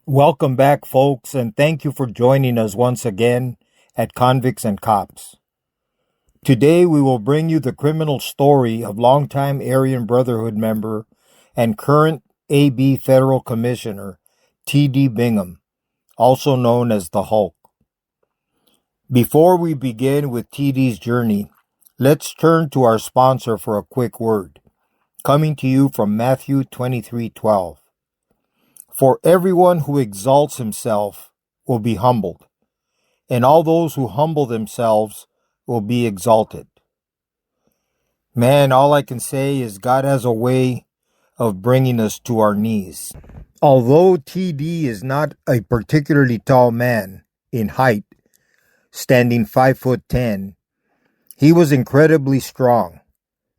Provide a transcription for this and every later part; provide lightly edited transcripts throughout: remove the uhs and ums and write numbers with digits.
Welcome back, folks, and thank you for joining us once again at Convicts and Cops. Today, we will bring you the criminal story of longtime Aryan Brotherhood member and current AB Federal Commissioner, T.D. Bingham, also known as the Hulk. Before we begin with T.D.'s journey, let's turn to our sponsor for a quick word, coming to you from Matthew 23:12. For everyone who exalts himself will be humbled, and all those who humble themselves will be exalted. Man, all I can say is God has a way of bringing us to our knees. Although TD is not a particularly tall man in height, standing 5'10", he was incredibly strong,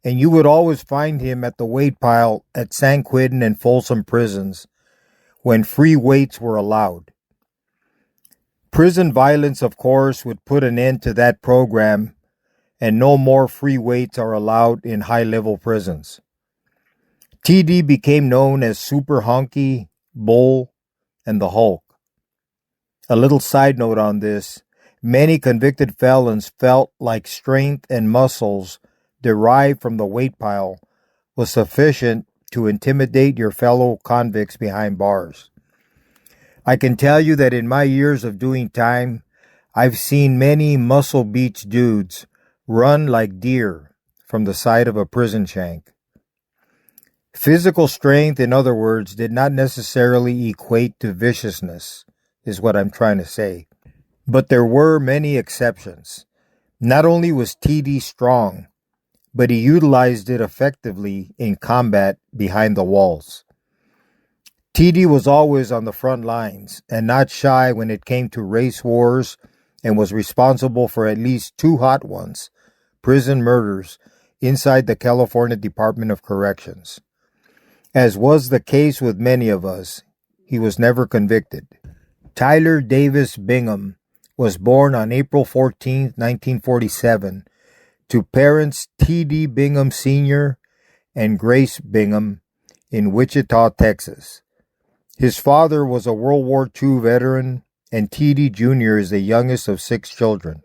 and you would always find him at the weight pile at San Quentin and Folsom prisons when free weights were allowed. Prison violence, of course, would put an end to that program, and no more free weights are allowed in high-level prisons. TD became known as Super Hunky, Bull, and the Hulk. A little side note on this, many convicted felons felt like strength and muscles derived from the weight pile was sufficient to intimidate your fellow convicts behind bars. I can tell you that in my years of doing time, I've seen many muscle beach dudes run like deer from the side of a prison shank. Physical strength, in other words, did not necessarily equate to viciousness, is what I'm trying to say. But there were many exceptions. Not only was TD strong, but he utilized it effectively in combat behind the walls. TD was always on the front lines and not shy when it came to race wars, and was responsible for at least 2 hot ones, prison murders, inside the California Department of Corrections. As was the case with many of us, he was never convicted. Tyler Davis Bingham was born on April 14, 1947, to parents T.D. Bingham Sr. and Grace Bingham in Wichita, Texas. His father was a World War II veteran, and T.D. Jr. is the youngest of 6 children.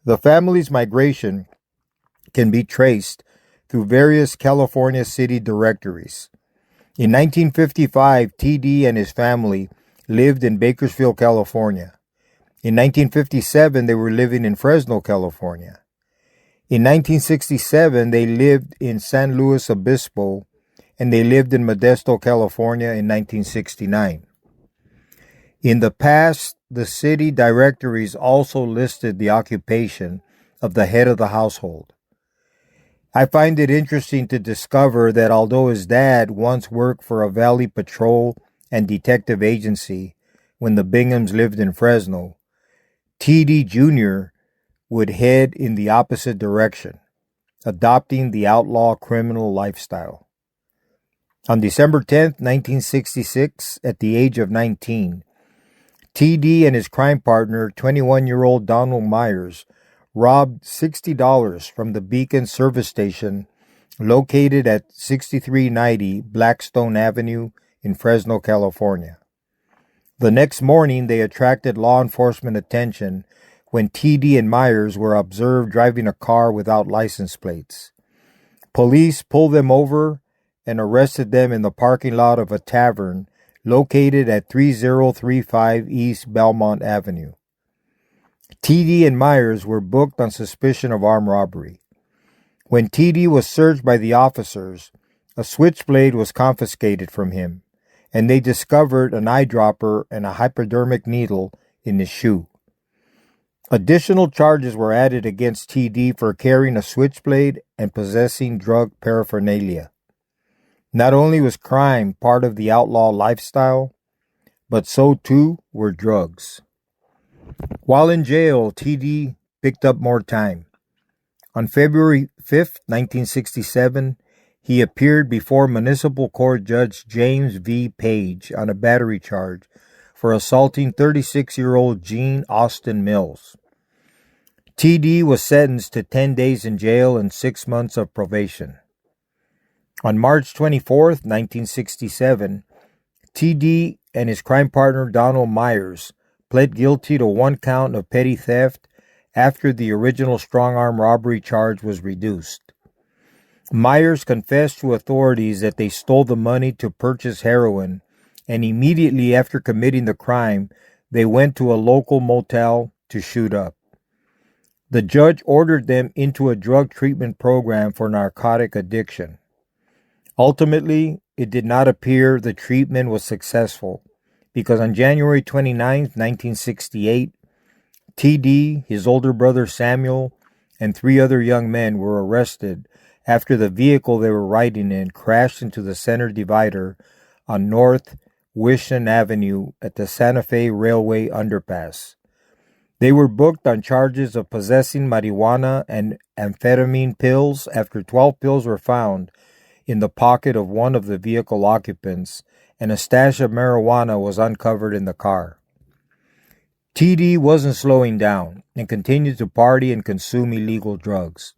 The family's migration can be traced through various California city directories. In 1955, T.D. and his family lived in Bakersfield, California. In 1957, they were living in Fresno, California. In 1967, they lived in San Luis Obispo, and they lived in Modesto, California in 1969. In the past, the city directories also listed the occupation of the head of the household. I find it interesting to discover that although his dad once worked for a Valley Patrol and Detective Agency when the Binghams lived in Fresno, T.D. Jr. would head in the opposite direction, adopting the outlaw criminal lifestyle. On December 10, 1966, at the age of 19, T.D. and his crime partner, 21-year-old Donald Myers, robbed $60 from the Beacon service station located at 6390 Blackstone Avenue in Fresno, California. The next morning, they attracted law enforcement attention when T.D. and Myers were observed driving a car without license plates. Police pulled them over and arrested them in the parking lot of a tavern located at 3035 East Belmont Avenue. T.D. and Myers were booked on suspicion of armed robbery. When T.D. was searched by the officers, a switchblade was confiscated from him, and they discovered an eyedropper and a hypodermic needle in his shoe. Additional charges were added against T.D. for carrying a switchblade and possessing drug paraphernalia. Not only was crime part of the outlaw lifestyle, but so too were drugs. While in jail, T.D. picked up more time. On February 5, 1967, he appeared before Municipal Court Judge James V. Page on a battery charge for assaulting 36-year-old Gene Austin Mills. T.D. was sentenced to 10 days in jail and 6 months of probation. On March 24, 1967, T.D. and his crime partner Donald Myers pled guilty to one count of petty theft after the original strong-arm robbery charge was reduced. Myers confessed to authorities that they stole the money to purchase heroin, and immediately after committing the crime, they went to a local motel to shoot up. The judge ordered them into a drug treatment program for narcotic addiction. Ultimately, it did not appear the treatment was successful because on January 29, 1968, TD, his older brother Samuel, and 3 other young men were arrested after the vehicle they were riding in crashed into the center divider on North Wishon Avenue at the Santa Fe Railway underpass. They were booked on charges of possessing marijuana and amphetamine pills after 12 pills were found in the pocket of one of the vehicle occupants, and a stash of marijuana was uncovered in the car. TD wasn't slowing down and continued to party and consume illegal drugs.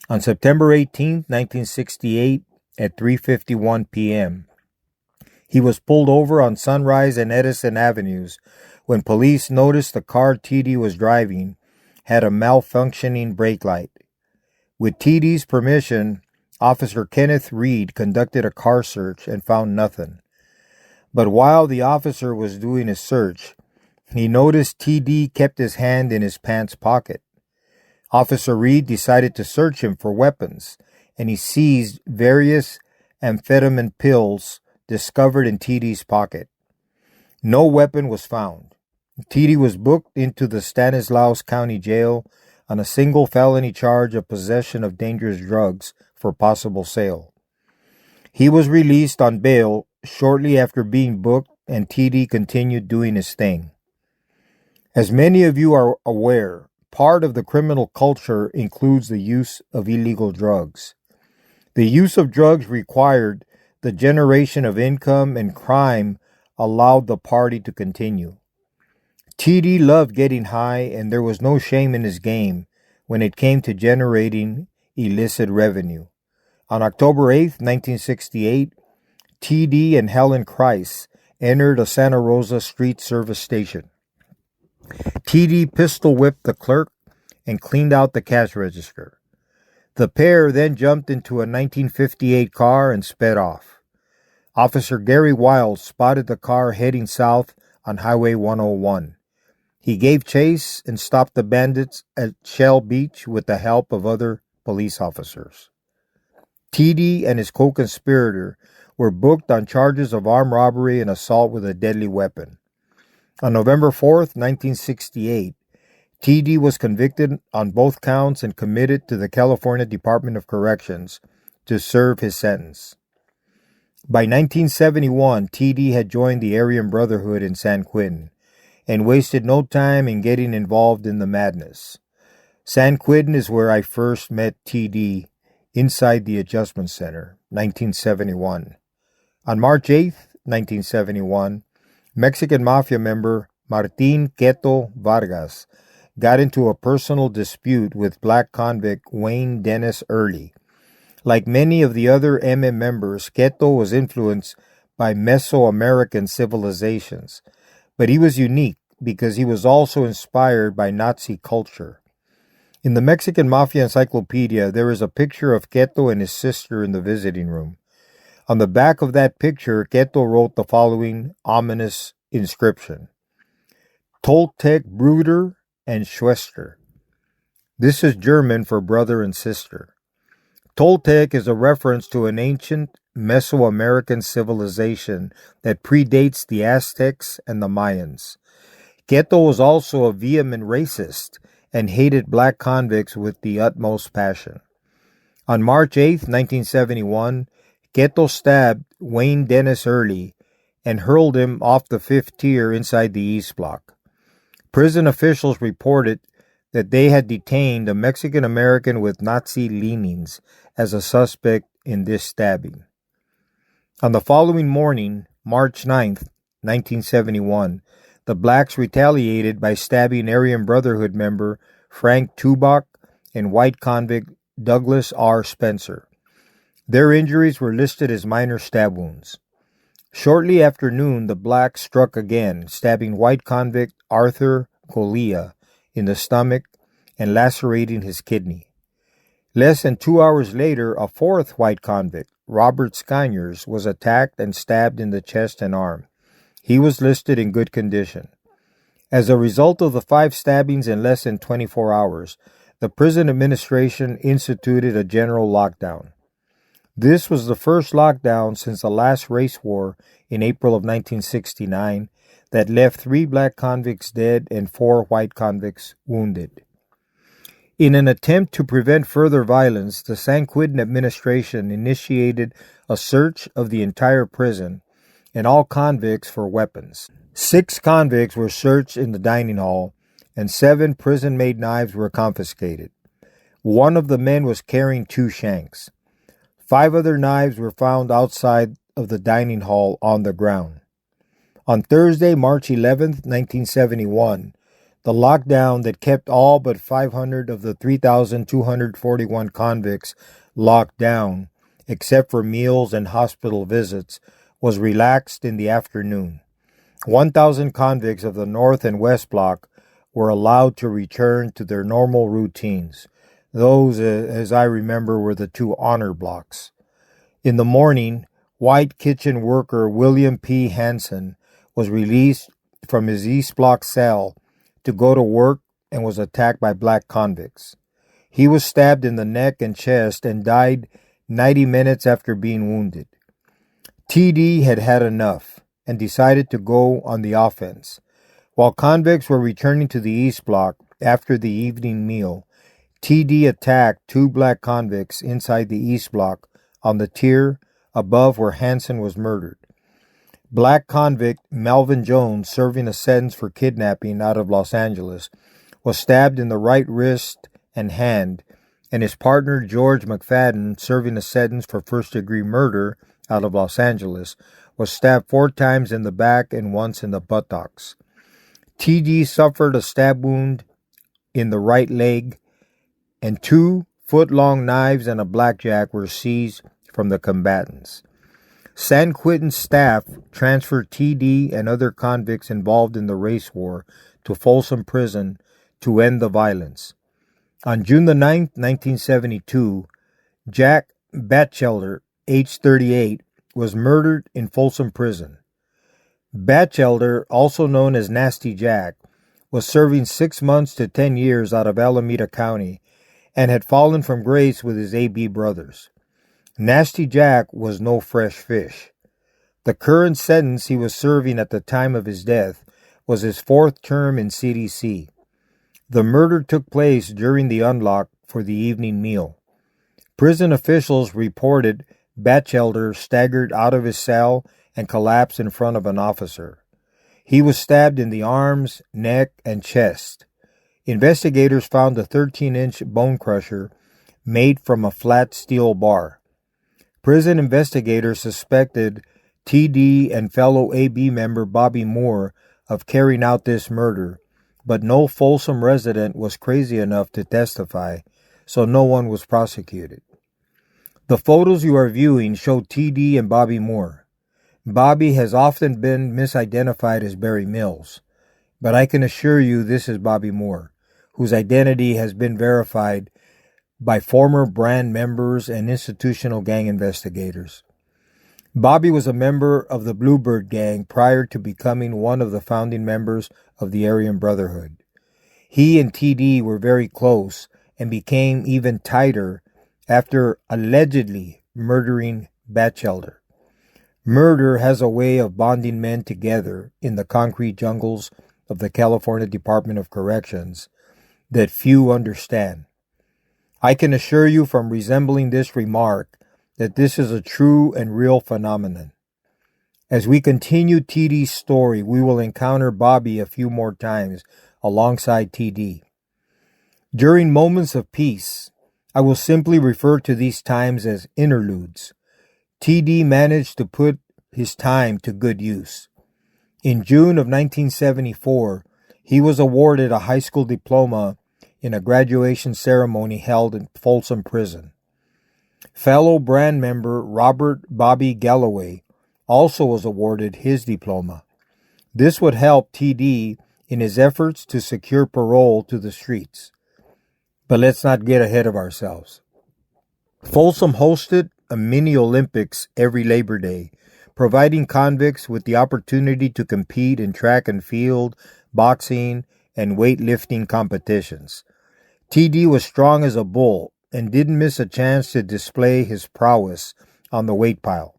On September 18, 1968, at 3:51 p.m., he was pulled over on Sunrise and Edison Avenues when police noticed the car TD was driving had a malfunctioning brake light. With TD's permission, Officer Kenneth Reed conducted a car search and found nothing. But while the officer was doing his search, he noticed TD kept his hand in his pants pocket. Officer Reed decided to search him for weapons, and he seized various amphetamine pills discovered in TD's pocket. No weapon was found. TD was booked into the Stanislaus County Jail on a single felony charge of possession of dangerous drugs for possible sale. He was released on bail shortly after being booked, and TD continued doing his thing. As many of you are aware, part of the criminal culture includes the use of illegal drugs. The use of drugs required the generation of income, and crime allowed the party to continue. TD loved getting high, and there was no shame in his game when it came to generating illicit revenue. On October 8, 1968, TD and Helen Christ entered a Santa Rosa street service station. TD pistol whipped the clerk and cleaned out the cash register. The pair then jumped into a 1958 car and sped off. Officer Gary Wild spotted the car heading south on Highway 101. He gave chase and stopped the bandits at Shell Beach with the help of other police officers. TD and his co-conspirator were booked on charges of armed robbery and assault with a deadly weapon. On November 4th, 1968, TD was convicted on both counts and committed to the California Department of Corrections to serve his sentence. By 1971, TD had joined the Aryan Brotherhood in San Quentin and wasted no time in getting involved in the madness. San Quentin is where I first met TD inside the Adjustment Center, 1971. On March 8, 1971, Mexican Mafia member Martin Queto Vargas got into a personal dispute with black convict Wayne Dennis Early. Like many of the other MM members, Queto was influenced by Mesoamerican civilizations, but he was unique because he was also inspired by Nazi culture. In the Mexican Mafia Encyclopedia, there is a picture of Queto and his sister in the visiting room. On the back of that picture, Queto wrote the following ominous inscription: Toltec Bruder and Schwester. This is German for brother and sister. Toltec is a reference to an ancient Mesoamerican civilization that predates the Aztecs and the Mayans. Queto was also a vehement racist and hated black convicts with the utmost passion. On March 8, 1971, Queto stabbed Wayne Dennis Early and hurled him off the 5th tier inside the East Block. Prison officials reported that they had detained a Mexican American with Nazi leanings as a suspect in this stabbing. On the following morning, March 9, 1971, the blacks retaliated by stabbing Aryan Brotherhood member Frank Tubach and white convict Douglas R. Spencer. Their injuries were listed as minor stab wounds. Shortly after noon, the blacks struck again, stabbing white convict Arthur Golia in the stomach and lacerating his kidney. Less than 2 hours later, a fourth white convict, Robert Skyers, was attacked and stabbed in the chest and arm. He was listed in good condition. As a result of the 5 stabbings in less than 24 hours, the prison administration instituted a general lockdown. This was the first lockdown since the last race war in April of 1969 that left 3 black convicts dead and 4 white convicts wounded. In an attempt to prevent further violence, the San Quentin administration initiated a search of the entire prison and all convicts for weapons. 6 convicts were searched in the dining hall, and 7 prison-made knives were confiscated. One of the men was carrying 2 shanks. 5 other knives were found outside of the dining hall on the ground. On Thursday, March 11, 1971, the lockdown that kept all but 500 of the 3,241 convicts locked down, except for meals and hospital visits, was relaxed in the afternoon. 1,000 convicts of the North and West Block were allowed to return to their normal routines. Those, as I remember, were the 2 honor blocks. In the morning, white kitchen worker William P. Hansen was released from his East Block cell to go to work and was attacked by black convicts. He was stabbed in the neck and chest and died 90 minutes after being wounded. TD had had enough and decided to go on the offense. While convicts were returning to the East Block after the evening meal, TD attacked 2 black convicts inside the East Block on the tier above where Hansen was murdered. Black convict Melvin Jones, serving a sentence for kidnapping out of Los Angeles, was stabbed in the right wrist and hand, and his partner George McFadden, serving a sentence for first-degree murder out of Los Angeles, was stabbed 4 times in the back and once in the buttocks. TD suffered a stab wound in the right leg, and 2 foot-long knives and a blackjack were seized from the combatants. San Quentin staff transferred TD and other convicts involved in the race war to Folsom Prison to end the violence. On June the 9th, 1972, Jack Batchelder, age 38, was murdered in Folsom Prison. Batchelder, also known as Nasty Jack, was serving 6 months to 10 years out of Alameda County and had fallen from grace with his AB brothers. Nasty Jack was no fresh fish. The current sentence he was serving at the time of his death was his 4th term in CDC. The murder took place during the unlock for the evening meal. Prison officials reported Batchelder staggered out of his cell and collapsed in front of an officer. He was stabbed in the arms, neck, and chest. Investigators found a 13-inch bone crusher made from a flat steel bar. Prison investigators suspected TD and fellow AB member Bobby Moore of carrying out this murder, but no Folsom resident was crazy enough to testify, so no one was prosecuted. The photos you are viewing show TD and Bobby Moore. Bobby has often been misidentified as Barry Mills, but I can assure you this is Bobby Moore, whose identity has been verified by former brand members and institutional gang investigators. Bobby was a member of the Bluebird Gang prior to becoming one of the founding members of the Aryan Brotherhood. He and TD were very close and became even tighter after allegedly murdering Batchelder. Murder has a way of bonding men together in the concrete jungles of the California Department of Corrections that few understand. I can assure you from resembling this remark that this is a true and real phenomenon. As we continue TD's story, we will encounter Bobby a few more times alongside TD. During moments of peace, I will simply refer to these times as interludes. TD managed to put his time to good use. In June of 1974, he was awarded a high school diploma in a graduation ceremony held in Folsom Prison. Fellow brand member Robert Bobby Galloway, also was awarded his diploma. This would help TD in his efforts to secure parole to the streets. But let's not get ahead of ourselves. Folsom hosted a mini Olympics every Labor Day, providing convicts with the opportunity to compete in track and field, boxing, and weightlifting competitions. TD was strong as a bull and didn't miss a chance to display his prowess on the weight pile.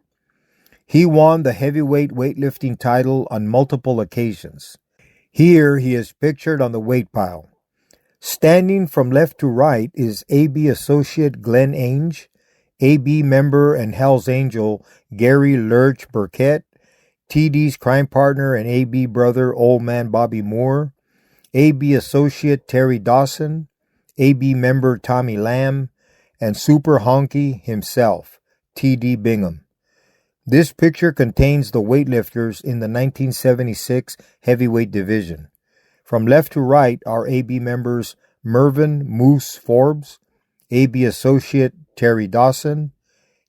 He won the heavyweight weightlifting title on multiple occasions. Here he is pictured on the weight pile. Standing from left to right is AB associate Glenn Ainge, AB member and Hell's Angel Gary Lurch Burkett, TD's crime partner and AB brother Old Man Bobby Moore, AB associate Terry Dawson, AB member Tommy Lamb, and Super Honky himself, TD Bingham. This picture contains the weightlifters in the 1976 heavyweight division. From left to right are AB members Mervyn Moose Forbes, AB associate Terry Dawson,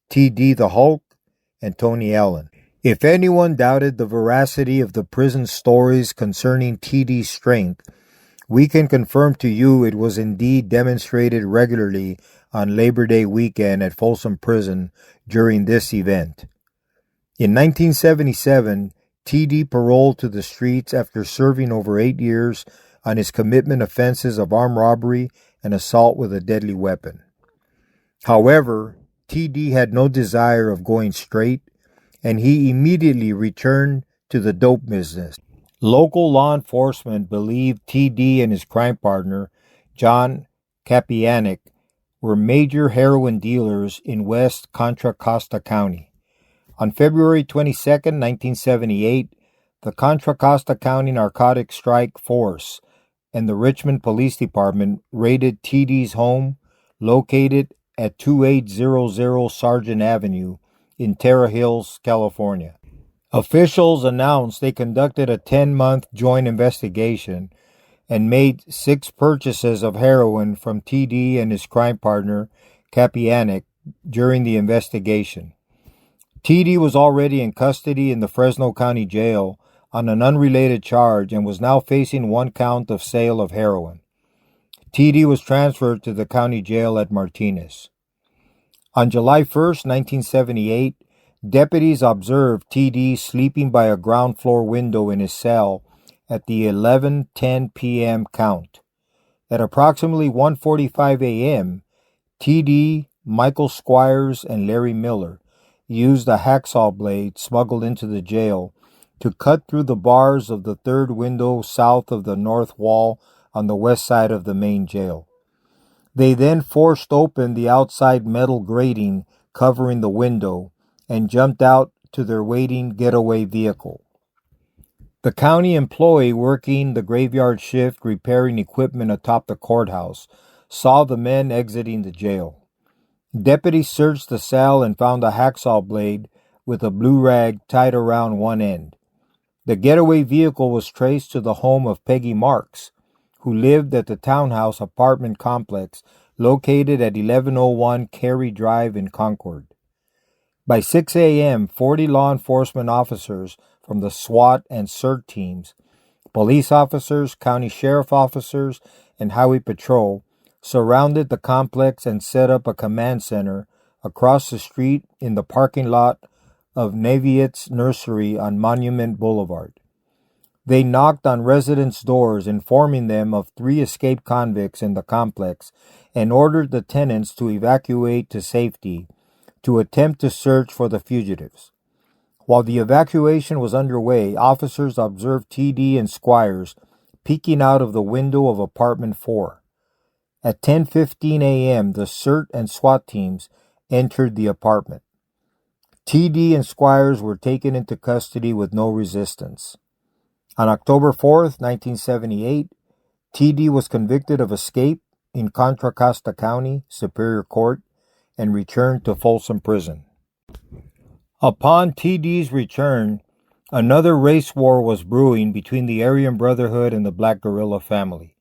TD the Hulk, and Tony Allen. If anyone doubted the veracity of the prison stories concerning TD's strength, we can confirm to you it was indeed demonstrated regularly on Labor Day weekend at Folsom Prison during this event. In 1977, TD paroled to the streets after serving over 8 years on his commitment offenses of armed robbery and assault with a deadly weapon. However, TD had no desire of going straight, and he immediately returned to the dope business. Local law enforcement believed TD and his crime partner, John Kapianik, were major heroin dealers in West Contra Costa County. On February 22, 1978, the Contra Costa County Narcotics Strike Force and the Richmond Police Department raided TD's home located at 2800 Sargent Avenue in Terra Hills, California. Officials announced they conducted a 10-month joint investigation and made 6 purchases of heroin from TD and his crime partner, Kapianik, during the investigation. TD was already in custody in the Fresno County Jail on an unrelated charge and was now facing 1 count of sale of heroin. TD was transferred to the county jail at Martinez. On July 1, 1978, deputies observed TD sleeping by a ground floor window in his cell at the 11:10 p.m. count. At approximately 1:45 a.m., TD, Michael Squires, and Larry Miller used a hacksaw blade smuggled into the jail to cut through the bars of the third window south of the north wall on the west side of the main jail. They then forced open the outside metal grating covering the window and jumped out to their waiting getaway vehicle. The county employee working the graveyard shift repairing equipment atop the courthouse saw the men exiting the jail. Deputies searched the cell and found a hacksaw blade with a blue rag tied around one end. The getaway vehicle was traced to the home of Peggy Marks, who lived at the townhouse apartment complex located at 1101 Cary Drive in Concord. By 6 a.m., 40 law enforcement officers from the SWAT and CERT teams, police officers, county sheriff officers, and highway patrol surrounded the complex and set up a command center across the street in the parking lot of Naviet's Nursery on Monument Boulevard. They knocked on residents' doors, informing them of 3 escaped convicts in the complex, and ordered the tenants to evacuate to safety to attempt to search for the fugitives. While the evacuation was underway, officers observed TD and Squires peeking out of the window of apartment 4. At 10:15 a.m., the CERT and SWAT teams entered the apartment. TD and Squires were taken into custody with no resistance. On October 4, 1978, TD was convicted of escape in Contra Costa County Superior Court and returned to Folsom Prison. Upon TD's return, another race war was brewing between the Aryan Brotherhood and the Black Guerrilla family.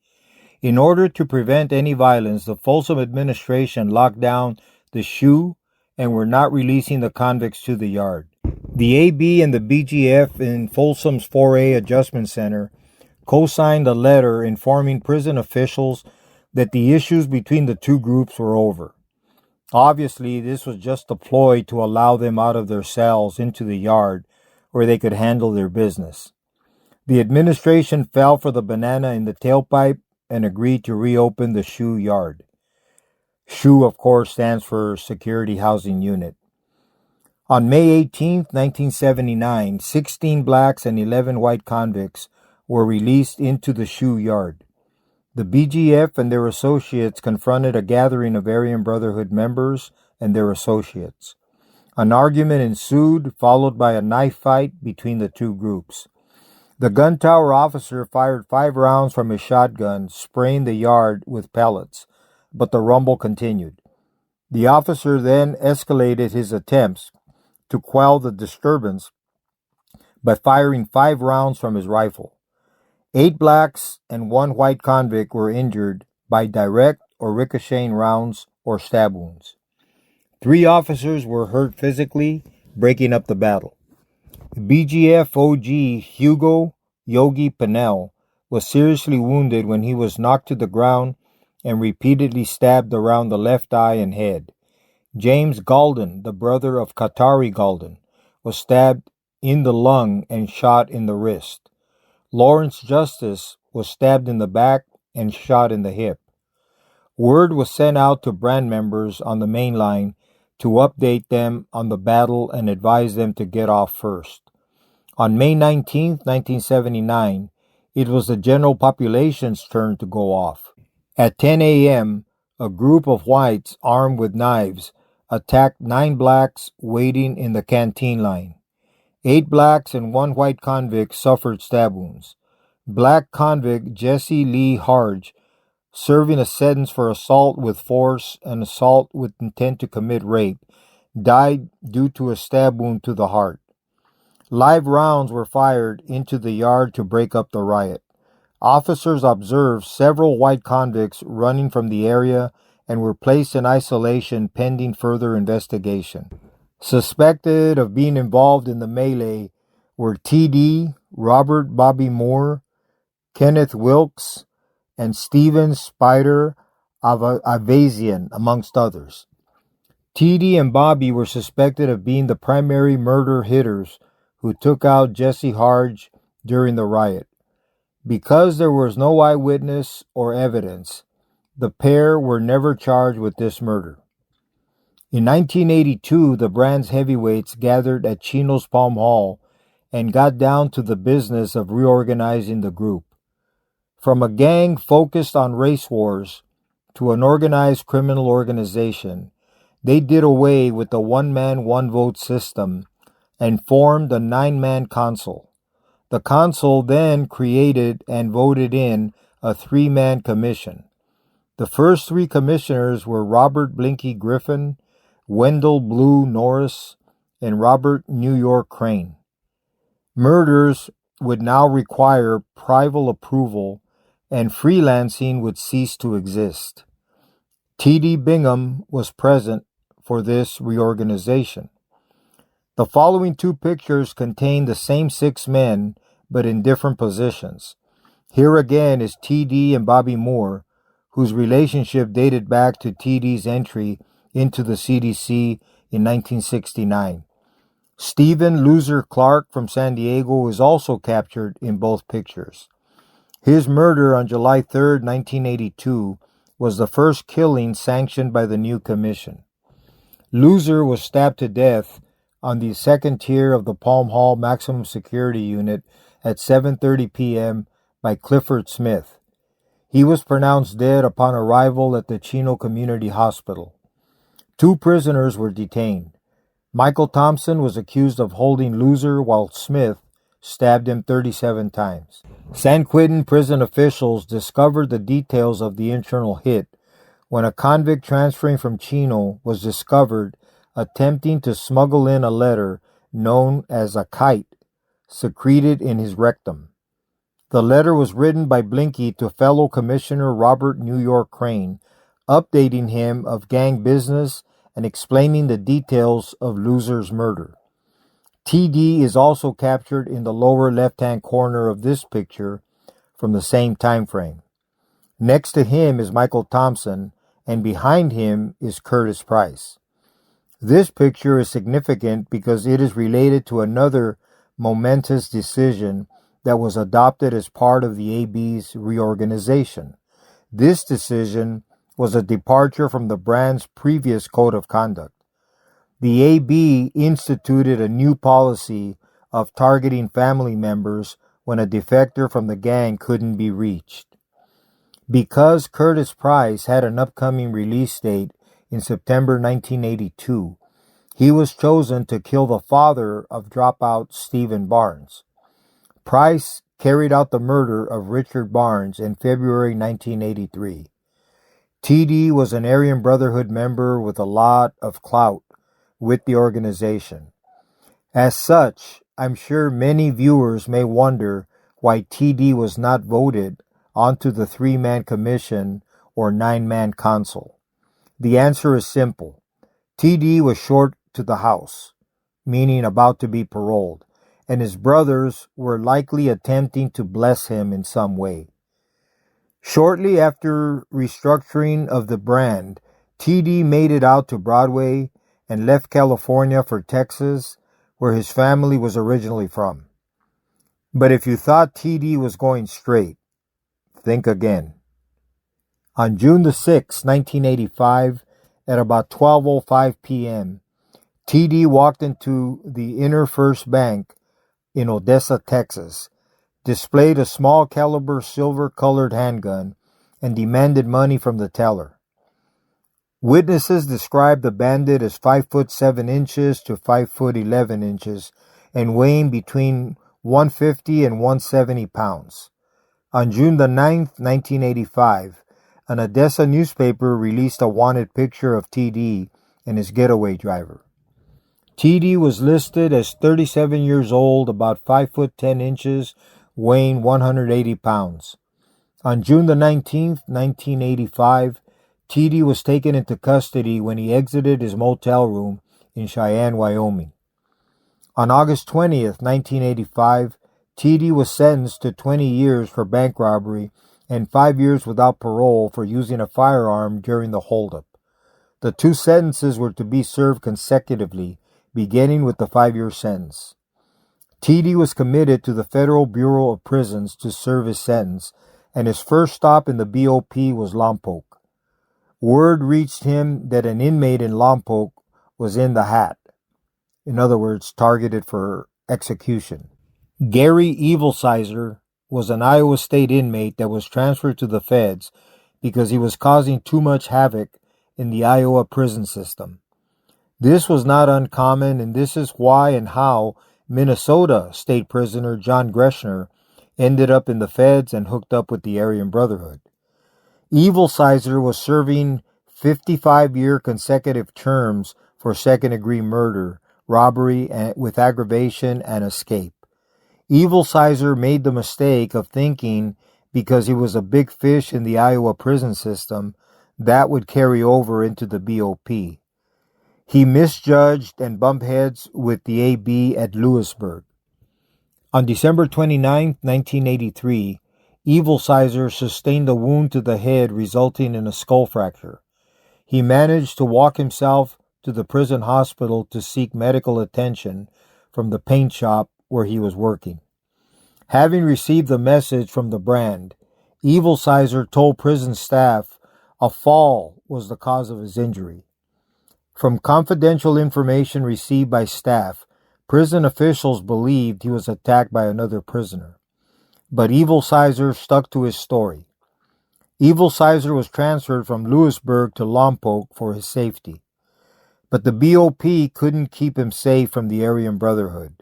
In order to prevent any violence, the Folsom administration locked down the SHU and were not releasing the convicts to the yard. The AB and the BGF in Folsom's 4A Adjustment Center co-signed a letter informing prison officials that the issues between the two groups were over. Obviously, this was just a ploy to allow them out of their cells into the yard where they could handle their business. The administration fell for the banana in the tailpipe and agreed to reopen the SHU yard. SHU, of course, stands for Security Housing Unit. On May 18, 1979, 16 blacks and 11 white convicts were released into the SHU yard. The BGF and their associates confronted a gathering of Aryan Brotherhood members and their associates. An argument ensued, followed by a knife fight between the two groups. The gun tower officer fired 5 rounds from his shotgun, spraying the yard with pellets, but the rumble continued. The officer then escalated his attempts to quell the disturbance by firing 5 rounds from his rifle. 8 blacks and 1 white convict were injured by direct or ricocheting rounds or stab wounds. 3 officers were hurt physically, breaking up the battle. BGF OG Hugo Yogi Pinel was seriously wounded when he was knocked to the ground and repeatedly stabbed around the left eye and head. James Galden, the brother of Qatari Galden, was stabbed in the lung and shot in the wrist. Lawrence Justice was stabbed in the back and shot in the hip. Word was sent out to brand members on the main line to update them on the battle and advise them to get off first. On May 19, 1979, it was the general population's turn to go off. At 10 a.m., a group of whites armed with knives attacked 9 blacks waiting in the canteen line. 8 blacks and 1 white convict suffered stab wounds. Black convict Jesse Lee Harge, serving a sentence for assault with force and assault with intent to commit rape, died due to a stab wound to the heart. Live rounds were fired into the yard to break up the riot. Officers observed several white convicts running from the area and were placed in isolation pending further investigation. Suspected of being involved in the melee were TD, Robert Bobby Moore, Kenneth Wilkes, and Stephen Spider Avazian, amongst others. TD and Bobby were suspected of being the primary murder hitters who took out Jesse Harge during the riot. Because there was no eyewitness or evidence, the pair were never charged with this murder. In 1982, the brand's heavyweights gathered at Chino's Palm Hall and got down to the business of reorganizing the group. From a gang focused on race wars to an organized criminal organization, they did away with the one-man, one-vote system and formed a 9-man council. The council then created and voted in a 3-man commission. The first 3 commissioners were Robert Blinky Griffin, Wendell Blue Norris, and Robert New York Crane. Murders would now require private approval, and freelancing would cease to exist. T.D. Bingham was present for this reorganization. The following 2 pictures contain the same 6 men, but in different positions. Here again is T.D. and Bobby Moore, whose relationship dated back to T.D.'s entry into the CDC in 1969. Stephen Loser Clark from San Diego is also captured in both pictures. His murder on July 3, 1982, was the first killing sanctioned by the new commission. Loser was stabbed to death on the second tier of the Palm Hall Maximum Security Unit at 7:30 p.m. by Clifford Smith. He was pronounced dead upon arrival at the Chino Community Hospital. 2 prisoners were detained. Michael Thompson was accused of holding Loser while Smith stabbed him 37 times. San Quentin prison officials discovered the details of the internal hit when a convict transferring from Chino was discovered attempting to smuggle in a letter known as a kite secreted in his rectum. The letter was written by Blinky to fellow Commissioner Robert New York Crane, updating him of gang business and explaining the details of Loser's murder. TD is also captured in the lower left-hand corner of this picture from the same time frame. Next to him is Michael Thompson, and behind him is Curtis Price. This picture is significant because it is related to another momentous decision that was adopted as part of the AB's reorganization. This decision was a departure from the brand's previous code of conduct. The AB instituted a new policy of targeting family members when a defector from the gang couldn't be reached. Because Curtis Price had an upcoming release date in September 1982, he was chosen to kill the father of dropout Stephen Barnes. Price carried out the murder of Richard Barnes in February 1983. TD was an Aryan Brotherhood member with a lot of clout with the organization. As such, I'm sure many viewers may wonder why TD was not voted onto the 3-man commission or 9-man council. The answer is simple. TD was short to the house, meaning about to be paroled, and his brothers were likely attempting to bless him in some way. Shortly after restructuring of the brand, TD made it out to Broadway and left California for Texas, where his family was originally from. But if you thought TD was going straight, think again. On June the 6th, 1985, at about 12:05 p.m., TD walked into the Inner First Bank in Odessa, Texas, displayed a small caliber silver-colored handgun, and demanded money from the teller. Witnesses described the bandit as 5'7" to 5'11" and weighing between 150 and 170 pounds. On June the 9th, 1985, an Odessa newspaper released a wanted picture of TD and his getaway driver. TD was listed as 37 years old, about 5'10", weighing 180 pounds. On June the 19th, 1985, TD was taken into custody when he exited his motel room in Cheyenne, Wyoming. On August 20th, 1985, TD was sentenced to 20 years for bank robbery and 5 years without parole for using a firearm during the holdup. The two sentences were to be served consecutively, beginning with the 5-year sentence. TD was committed to the Federal Bureau of Prisons to serve his sentence, and his first stop in the BOP was Lompoc. Word reached him that an inmate in Lompoc was in the hat, in other words, targeted for execution. Gary Evilsizer was an Iowa State inmate that was transferred to the feds because he was causing too much havoc in the Iowa prison system. This was not uncommon, and this is why and how Minnesota state prisoner John Greshner ended up in the feds and hooked up with the Aryan Brotherhood. Evilsizer was serving 55-year consecutive terms for second-degree murder, robbery with aggravation, and escape. Evilsizer made the mistake of thinking because he was a big fish in the Iowa prison system, that would carry over into the BOP. He misjudged and bumped heads with the AB at Lewisburg. On December 29, 1983, Evilsizer sustained a wound to the head resulting in a skull fracture. He managed to walk himself to the prison hospital to seek medical attention from the paint shop where he was working. Having received the message from the brand, Evilsizer told prison staff a fall was the cause of his injury. From confidential information received by staff, prison officials believed he was attacked by another prisoner. But Evilsizer stuck to his story. Evilsizer was transferred from Lewisburg to Lompoc for his safety. But the BOP couldn't keep him safe from the Aryan Brotherhood.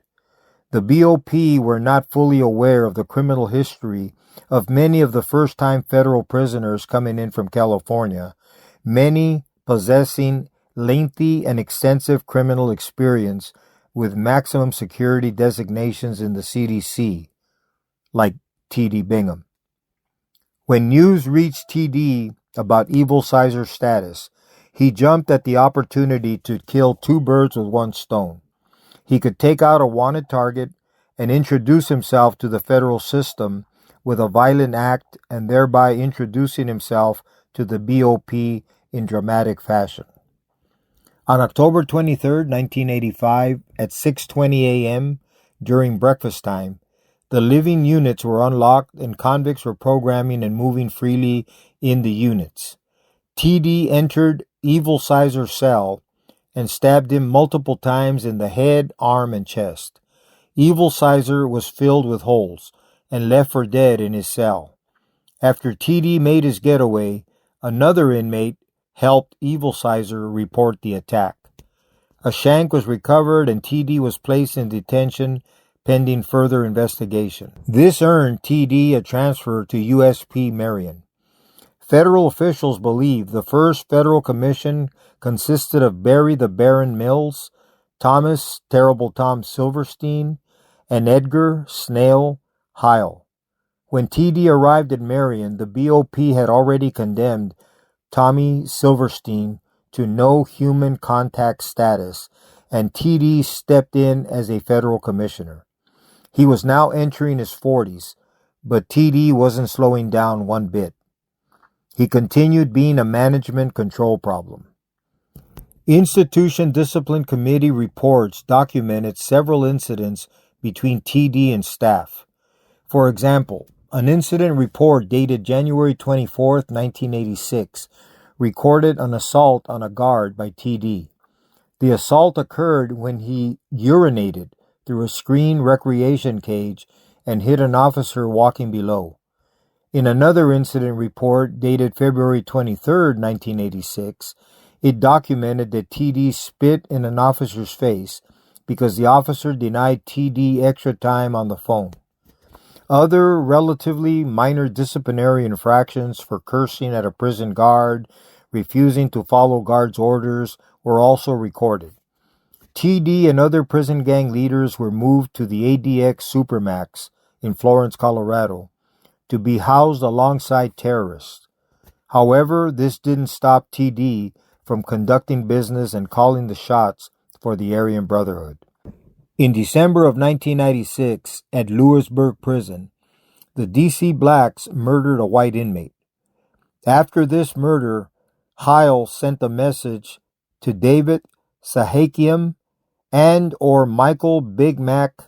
The BOP were not fully aware of the criminal history of many of the first-time federal prisoners coming in from California, many possessing lengthy and extensive criminal experience with maximum security designations in the CDC, like T.D. Bingham. When news reached TD about Evilsizer's status, he jumped at the opportunity to kill two birds with one stone. He could take out a wanted target and introduce himself to the federal system with a violent act and thereby introducing himself to the BOP in dramatic fashion. On October 23, 1985, at 6:20 a.m., during breakfast time, the living units were unlocked and convicts were programming and moving freely in the units. TD entered Evil Sizer's cell and stabbed him multiple times in the head, arm, and chest. Evil Sizer was filled with holes and left for dead in his cell. After TD made his getaway, another inmate helped Evil Sizer report the attack. A shank was recovered and TD was placed in detention pending further investigation. This earned TD a transfer to USP Marion. Federal officials believe the first federal commission consisted of Barry the Baron Mills, Thomas Terrible Tom Silverstein, and Edgar Snail Heil. When TD arrived at Marion, the BOP had already condemned Tommy Silverstein to no human contact status, and TD stepped in as a federal commissioner. He was now entering his 40s, but TD wasn't slowing down one bit. He continued being a management control problem. Institution Discipline Committee reports documented several incidents between TD and staff. For example, an incident report dated January 24, 1986, recorded an assault on a guard by TD. The assault occurred when he urinated through a screen recreation cage and hit an officer walking below. In another incident report dated February 23, 1986, it documented that TD spit in an officer's face because the officer denied TD extra time on the phone. Other relatively minor disciplinary infractions for cursing at a prison guard, refusing to follow guards' orders, were also recorded. TD and other prison gang leaders were moved to the ADX Supermax in Florence, Colorado, to be housed alongside terrorists. However, this didn't stop TD from conducting business and calling the shots for the Aryan Brotherhood. In December of 1996, at Lewisburg Prison, the DC Blacks murdered a white inmate. After this murder, Heil sent a message to David Sahakian and or Michael Big Mac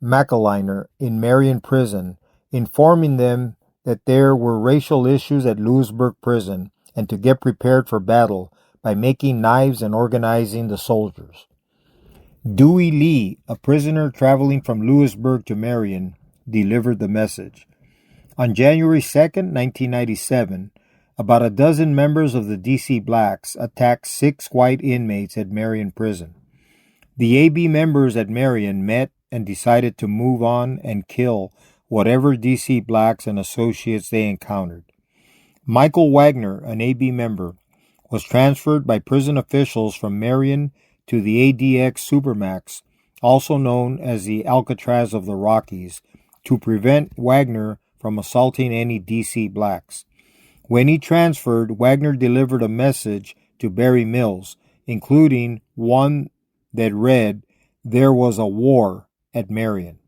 McAliner in Marion Prison, informing them that there were racial issues at Lewisburg Prison and to get prepared for battle by making knives and organizing the soldiers. Dewey Lee, a prisoner traveling from Lewisburg to Marion, delivered the message. On January 2, 1997, about a dozen members of the DC Blacks attacked 6 white inmates at Marion Prison. The AB members at Marion met and decided to move on and kill whatever DC Blacks and associates they encountered. Michael Wagner, an AB member, was transferred by prison officials from Marion to the ADX Supermax, also known as the Alcatraz of the Rockies, to prevent Wagner from assaulting any DC Blacks. When he transferred, Wagner delivered a message to Barry Mills, including one that read, "There was a war at Marion."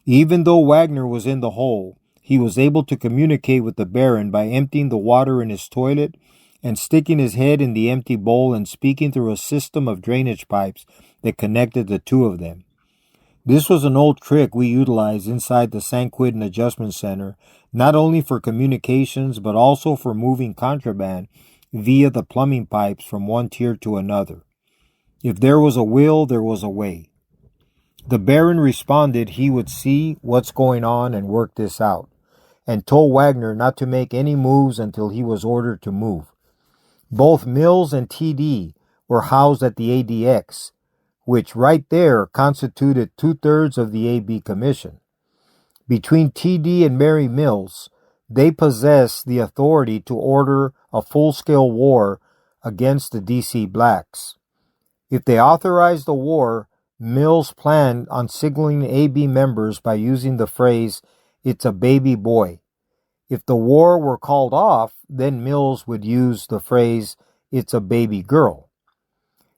Even though Wagner was in the hole, he was able to communicate with the Baron by emptying the water in his toilet and sticking his head in the empty bowl and speaking through a system of drainage pipes that connected the two of them. This was an old trick we utilized inside the San Quentin Adjustment Center, not only for communications but also for moving contraband via the plumbing pipes from one tier to another. If there was a will, there was a way. The Baron responded he would see what's going on and work this out, and told Wagner not to make any moves until he was ordered to move. Both Mills and TD were housed at the ADX, which right there constituted 2/3 of the AB Commission. Between TD and Mary Mills, they possessed the authority to order a full-scale war against the DC Blacks. If they authorized a war, Mills planned on signaling AB members by using the phrase, "It's a baby boy." If the war were called off, then Mills would use the phrase, "It's a baby girl."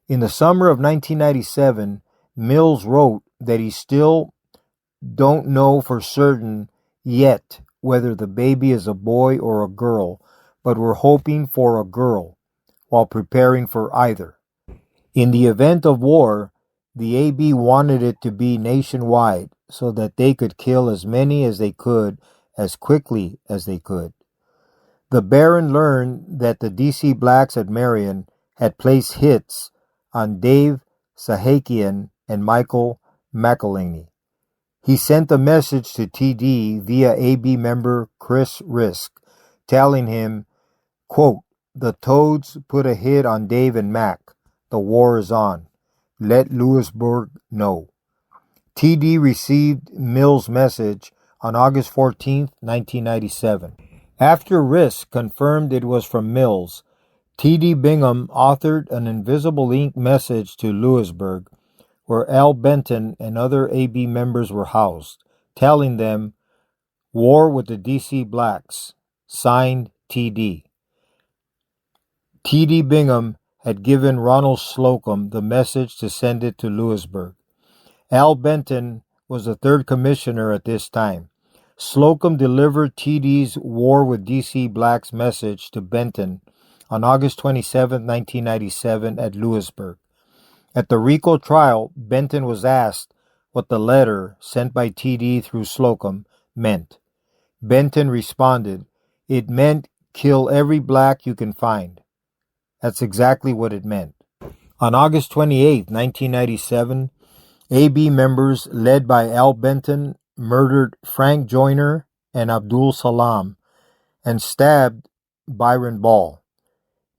In the summer of 1997, Mills wrote that he still don't know for certain yet whether the baby is a boy or a girl, but we're hoping for a girl while preparing for either. In the event of war, the AB wanted it to be nationwide so that they could kill as many as they could as quickly as they could. The Baron learned that the DC blacks at Marion had placed hits on Dave Sahakian and Michael McElhaney. He sent a message to TD via AB member Chris Risk, telling him, quote, "The Toads put a hit on Dave and Mac. The war is on. Let Louisburg know." TD received Mills' message on August 14, 1997. After Risk confirmed it was from Mills, TD Bingham authored an invisible ink message to Louisburg, where Al Benton and other AB members were housed, telling them, "War with the DC blacks. Signed, TD." TD Bingham had given Ronald Slocum the message to send it to Louisburg. Al Benton was the third commissioner at this time. Slocum delivered TD's War with DC Blacks message to Benton on August 27, 1997 at Louisburg. At the RICO trial, Benton was asked what the letter sent by TD through Slocum meant. Benton responded, "It meant kill every black you can find." That's exactly what it meant. On August 28, 1997, AB members led by Al Benton murdered Frank Joyner and Abdul Salam and stabbed Byron Ball.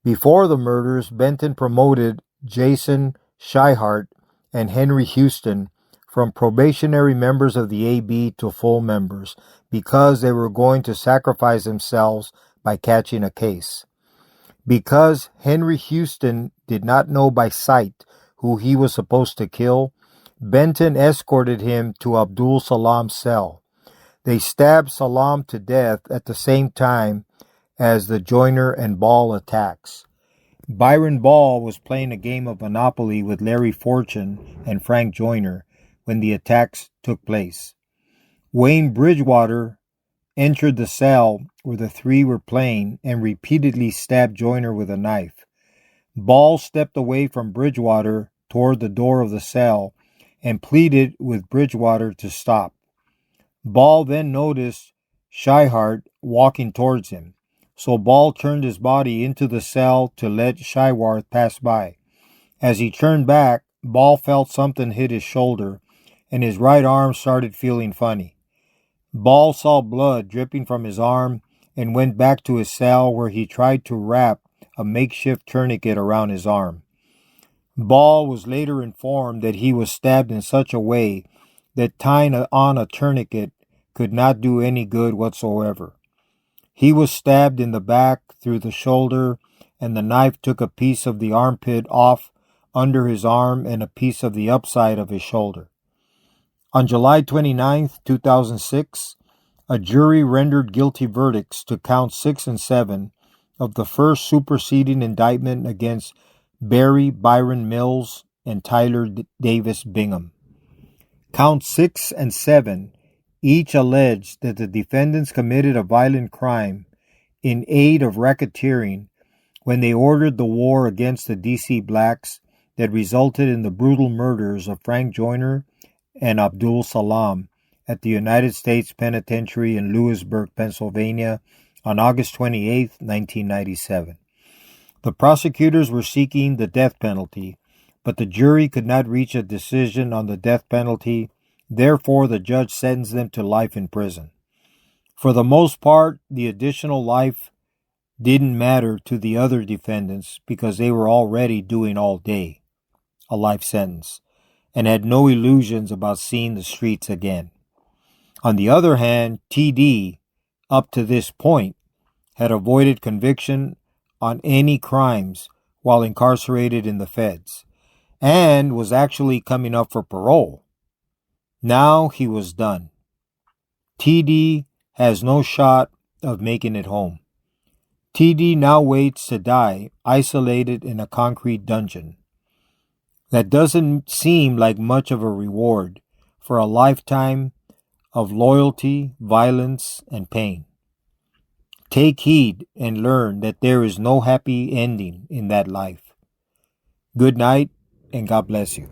Before the murders, Benton promoted Jason Scheihart and Henry Houston from probationary members of the AB to full members because they were going to sacrifice themselves by catching a case. Because Henry Houston did not know by sight who he was supposed to kill, Benton escorted him to Abdul Salam's cell. They stabbed Salam to death at the same time as the Joyner and Ball attacks. Byron Ball was playing a game of Monopoly with Larry Fortune and Frank Joyner when the attacks took place. Wayne Bridgewater entered the cell where the three were playing and repeatedly stabbed Joyner with a knife. Ball stepped away from Bridgewater toward the door of the cell and pleaded with Bridgewater to stop. Ball then noticed Scheihart walking towards him, so Ball turned his body into the cell to let Scheihart pass by. As he turned back, Ball felt something hit his shoulder, and his right arm started feeling funny. Ball saw blood dripping from his arm and went back to his cell where he tried to wrap a makeshift tourniquet around his arm. Ball was later informed that he was stabbed in such a way that tying on a tourniquet could not do any good whatsoever. He was stabbed in the back through the shoulder, and the knife took a piece of the armpit off under his arm and a piece of the upside of his shoulder. On July 29, 2006, a jury rendered guilty verdicts to counts 6 and 7 of the first superseding indictment against Barry Byron Mills and Tyler Davis Bingham. Counts 6 and 7 each alleged that the defendants committed a violent crime in aid of racketeering when they ordered the war against the DC blacks that resulted in the brutal murders of Frank Joyner and Abdul Salam at the United States Penitentiary in Louisburg, Pennsylvania on August 28, 1997. The prosecutors were seeking the death penalty, but the jury could not reach a decision on the death penalty. Therefore, the judge sentenced them to life in prison. For the most part, the additional life didn't matter to the other defendants because they were already doing all day a life sentence and had no illusions about seeing the streets again. On the other hand, TD, up to this point, had avoided conviction on any crimes while incarcerated in the feds, and was actually coming up for parole. Now he was done. TD has no shot of making it home. TD now waits to die, isolated in a concrete dungeon. That doesn't seem like much of a reward for a lifetime of loyalty, violence, and pain. Take heed and learn that there is no happy ending in that life. Good night, and God bless you.